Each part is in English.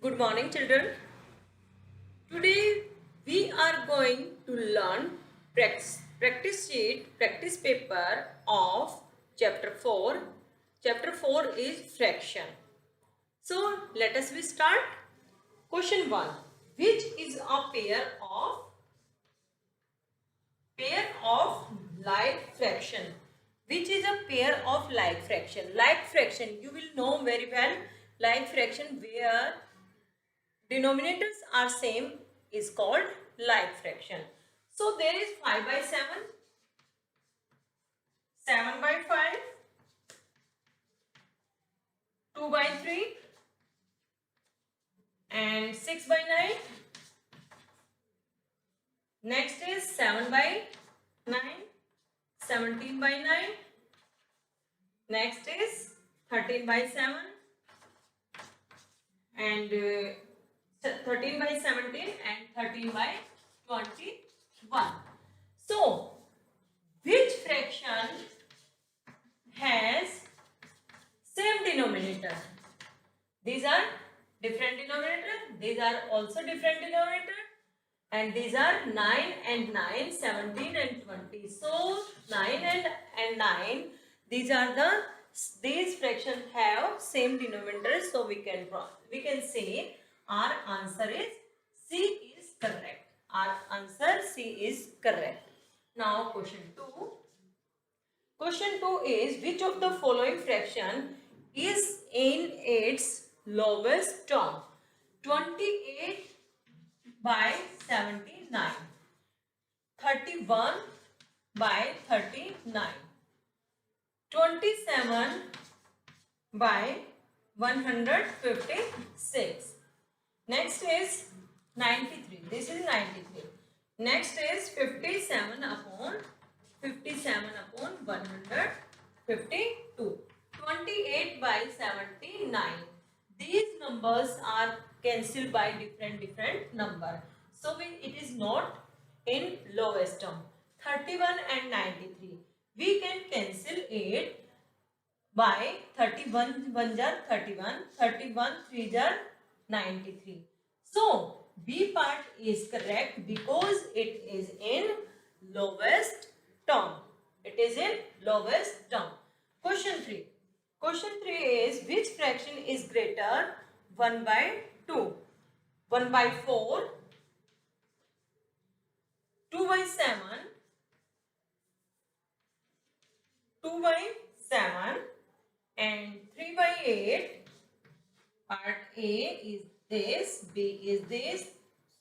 Good morning, children. Today we are going to learn practice sheet, practice paper of chapter 4. Chapter 4 is fraction. So let us start. Question 1. Which is a pair of like fraction? Which is a pair of like fraction? Like fraction, you will know very well. Like fraction where denominators are same is called like fraction. So there is 5 by 7, 7 by 5, 2 by 3 and 6 by 9. Next is 7 by 9, 17 by 9. Next is 13 by 7 and 13 by 17 and 13 by 21. So which fraction has same denominator? These are different denominator. These are also different denominator. And these are 9 and 9, 17 and 20. So 9 and 9, these fractions have same denominator. So we can say our answer is C is correct. Our answer C is correct. Now question 2. Question 2 is which of the following fraction is in its lowest term? 28 by 79, 31 by 39, 27 by 156. Next is 93. This is 93. Next is 57 upon 152. 28 by 79. These numbers are cancelled by different number. So it is not in lowest term. 31 and 93. We can cancel it by 31 1 jar 31, 31 3 jar 93. So B part is correct because it is in lowest term. It is in lowest term. Question 3. Question 3 is which fraction is greater 1 by 2? 1 by 4, 2 by 7, 2 by 7 and 3 by 8. Part A is this, B is this,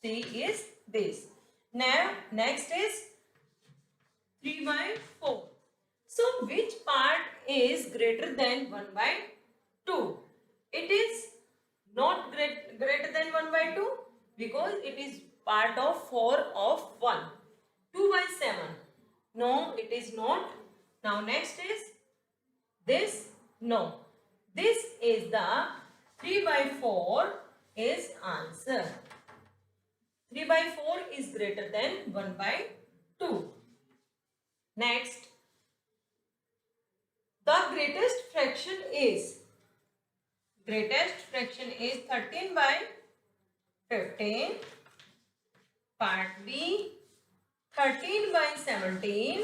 C is this. Now next is 3 by 4. So which part is greater than 1 by 2? It is not greater than 1 by 2 because it is part of 4 of 1. 2 by 7. No, it is not. Now next is this. No. This is the 3 by 4 is answer. 3 by 4 is greater than 1 by 2. Next. The greatest fraction is 13 by 15. Part B, 13 by 17.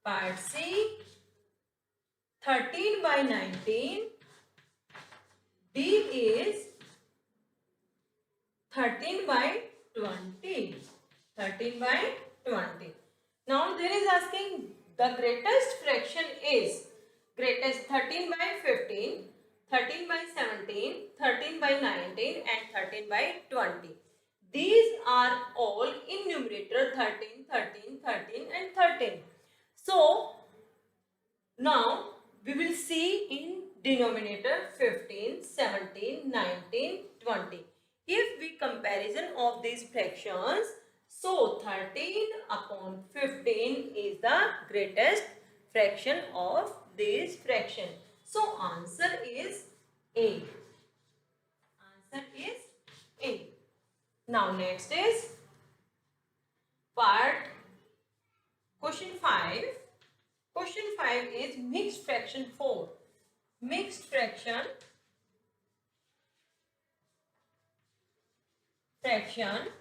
Part C, 13 by 19. D is 13 by 20. 13 by 20. Now there is asking the greatest fraction is greatest 13 by 15, 13 by 17, 13 by 19 and 13 by 20. These are all in numerator 13, 13, 13 and 13. So now we will see in denominator 15, 17, 19, 20. If we comparison of these fractions, so 13 upon 15 is the greatest fraction of this fraction. So answer is A. Answer is A. Now next is part question 5. Question 5 is mixed fraction 4. Mixed fraction fraction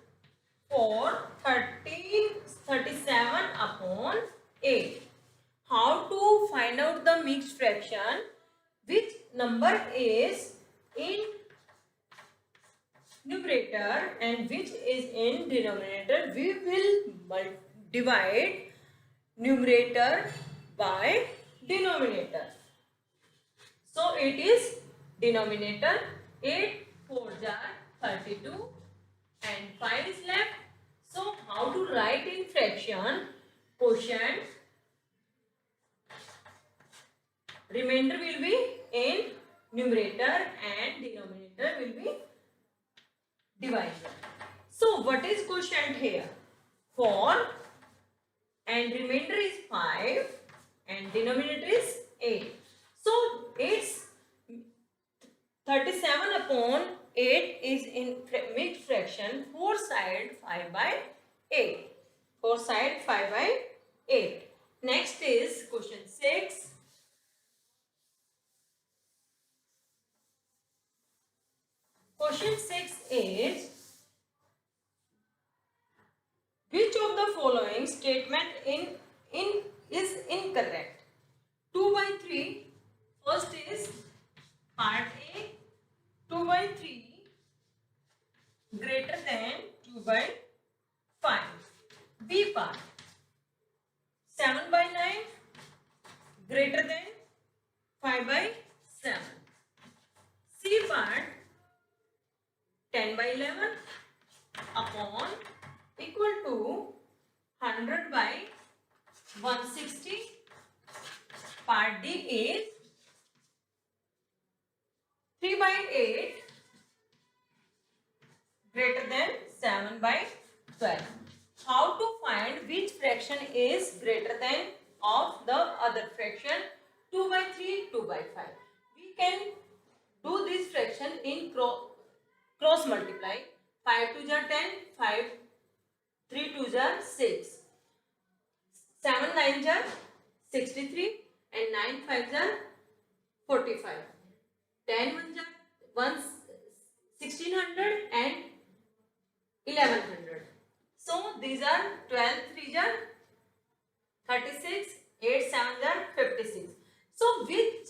for 37 upon 8. How to find out the mixed fraction? Which number is in numerator and which is in denominator? We will divide numerator by denominator. So it is denominator. 8 4s are 32 and 5 is left. So how to write in fraction? Quotient, remainder will be in numerator and denominator will be divisor. So what is quotient here? 4 and remainder is 5 and denominator is 8. So it's 37 upon 8 is in mixed fraction. 4 side 5 by 8. 4 side 5 by 8. Next is question 6. Question 6 is, which of the following statement is incorrect? 2 by 3. First is part A. 2 by 3 greater than 2 by 5. B part. 7 by 9 greater than 5 by 7. C part. 10 by 11 upon equal to 100 by 160. Part D is 3 by 8 greater than 7 by 12. How to find which fraction is greater than of the other fraction? 2 by 3, 2 by 5. We can do this fraction in cross multiply. 5 2s are 10, 5 3 2s are 6, 7 9s are 63 and 9 5s are 45. 10 1s are 1600 and 1100. So these are 12 3s are 36, 8 7s are 56. So which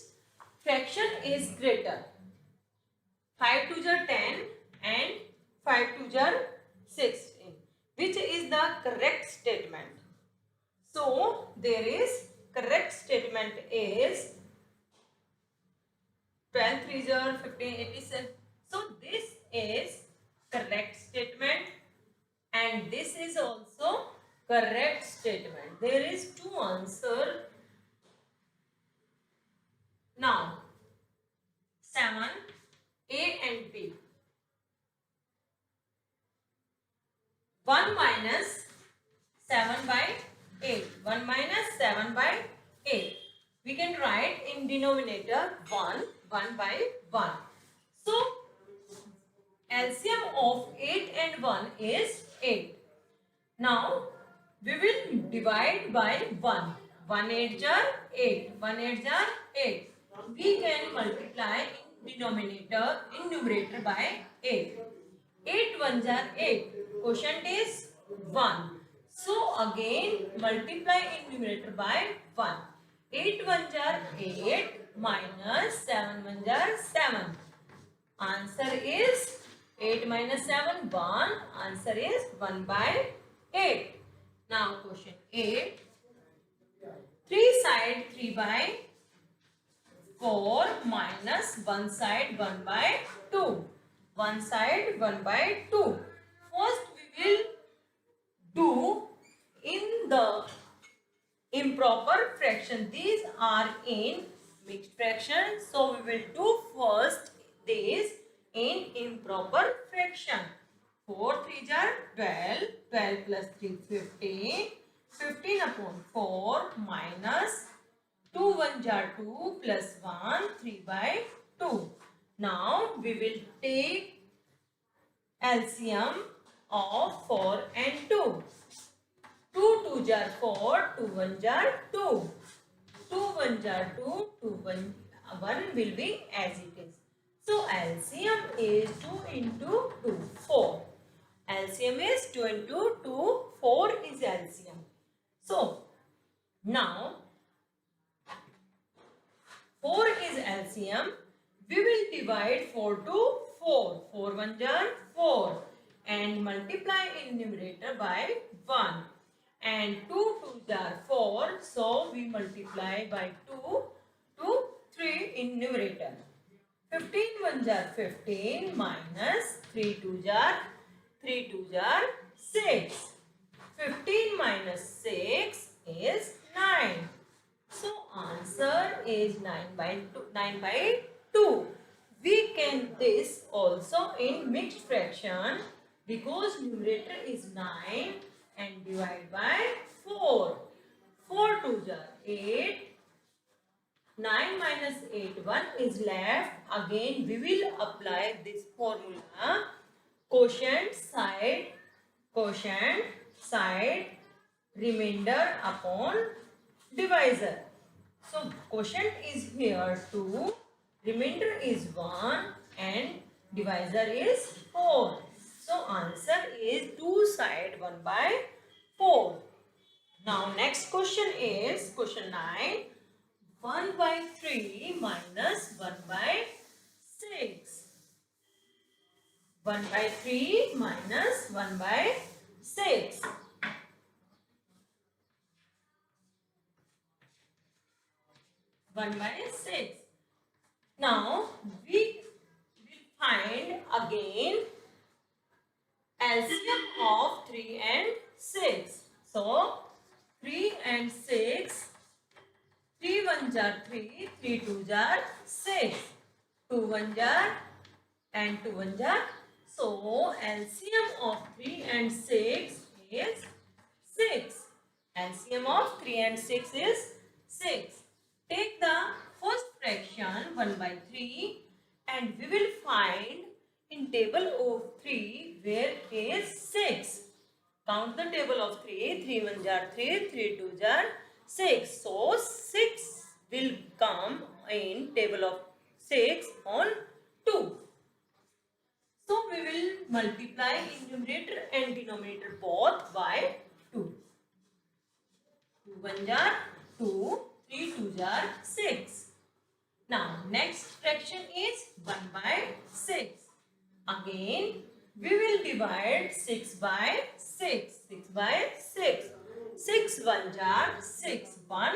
fraction is greater? 5 2s are 10 and 5 2s are 16. Which is the correct statement? So there is correct statement is 12 3s are 15 87. So this is correct statement and this is also correct statement. There is two answer. Now 7 A and B. 1 minus 7 by 8. 1 minus 7 by 8. We can write in denominator 1 by 1. So LCM of 8 and 1 is 8. Now we will divide by 1. 1 8s are 8. 1 8s are 8. We can multiply in numerator by 8. 8 1s are 8. Quotient is 1. So again multiply in numerator by 1. 8 1s are 8 minus 7 1s are 7. Answer is 8 minus 7 1. Answer is 1 by 8. Now question 8. 3 side 3 by 4 minus 1 side 1 by 2. 1 side 1 by 2. First we will do in the improper fraction. These are in mixed fraction. So we will do first this in improper fraction. 4 3s are 12. 12 plus 3 15. 15 upon 4 minus 2 1s are 2 plus 1 3 by 2. Now we will take LCM of 4 and 2. 2 2s are 4, 2 1s are 2. 2 1s are 2, 2 1 will be as it is. So LCM is 2 into 2, 4. LCM is 2 into 2, 4 is LCM. So now 4 is LCM. We will divide 4 to 4. 4 1 jar 4 and multiply in numerator by 1. And 2 2 jar 4. So we multiply by 2 to 3 in numerator. 15 1 jar 15 minus 3 2 jar 3 2 jar 6. 15 minus 6 is 9. So answer is 9 by 2. We can this also in mixed fraction because numerator is 9 and divide by 4. 4 2 jar 8. 9 minus 8, 1 is left. Again, we will apply this formula. Quotient side, remainder upon divisor. So, quotient is here 2, remainder is 1 and divisor is 4. So, answer is 2 side 1 by 4. Now, next question is question 9. 1 by 3 minus 1 by 6. 1 by 3 minus 1 by 6. 1 by 6. Now, we will find again LCM of 3 and 6. So, 3 and 6. 3 1 jar 3, 3 2 jar 6, 2 1 jar and 2 1 jar. So, LCM of 3 and 6 is 6. LCM of 3 and 6 is 6. Take the first fraction 1 by 3 and we will find in table of 3 where is 6. Count the table of 3, 3 1 jar 3, 3 2 jar 6. So, 6 will come in table of 6 on 2. So, we will multiply in numerator and denominator both by 2. 2 1 jar 2, 3 2 jar 6. Now, next fraction is 1 by 6. Again, we will divide 6 by 6. 6 by 6. 6 1 jar 6 1.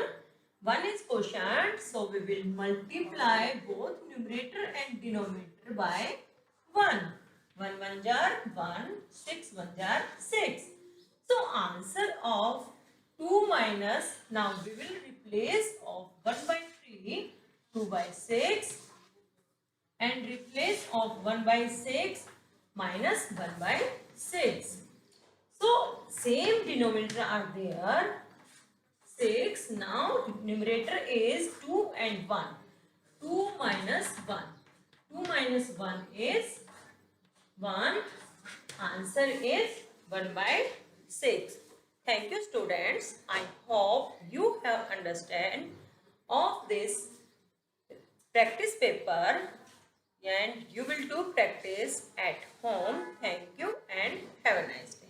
1 is quotient. So we will multiply both numerator and denominator by 1. 1 1 jar 1. 6 1 jar 6. So answer of 2 minus. Now we will replace of 1 by 3. 2 by 6. And replace of 1 by 6 minus 1 by 6. So, same denominator are there. 6. Now, numerator is 2 and 1. 2 minus 1. 2 minus 1 is 1. Answer is 1 by 6. Thank you, students. I hope you have understand of this practice paper and you will do practice at home. Thank you and have a nice day.